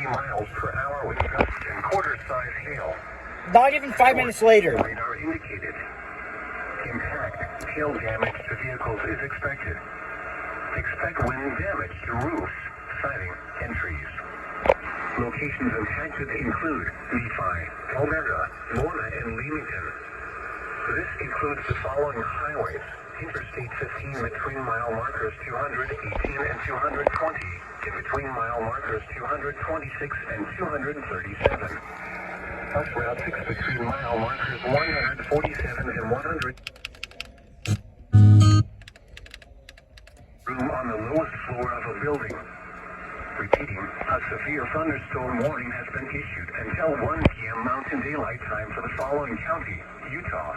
miles per hour wind gusts and quarter-size hail. Not even 5 minutes later. Radar indicated. Impact, hail damage to vehicles is expected. Expect wind damage to roofs, siding, and trees. Locations impacted include Nephi, Palmyra, Lorna, and Leamington. This includes the following highways: Interstate 15 between mile markers 218 and 220, in between mile markers 226 and 237. Bus Route 6 between mile markers 147 and 100. Room on the lowest floor of a building. Repeating, a severe thunderstorm warning has been issued until 1 p.m. Mountain Daylight Time for the following county: Utah,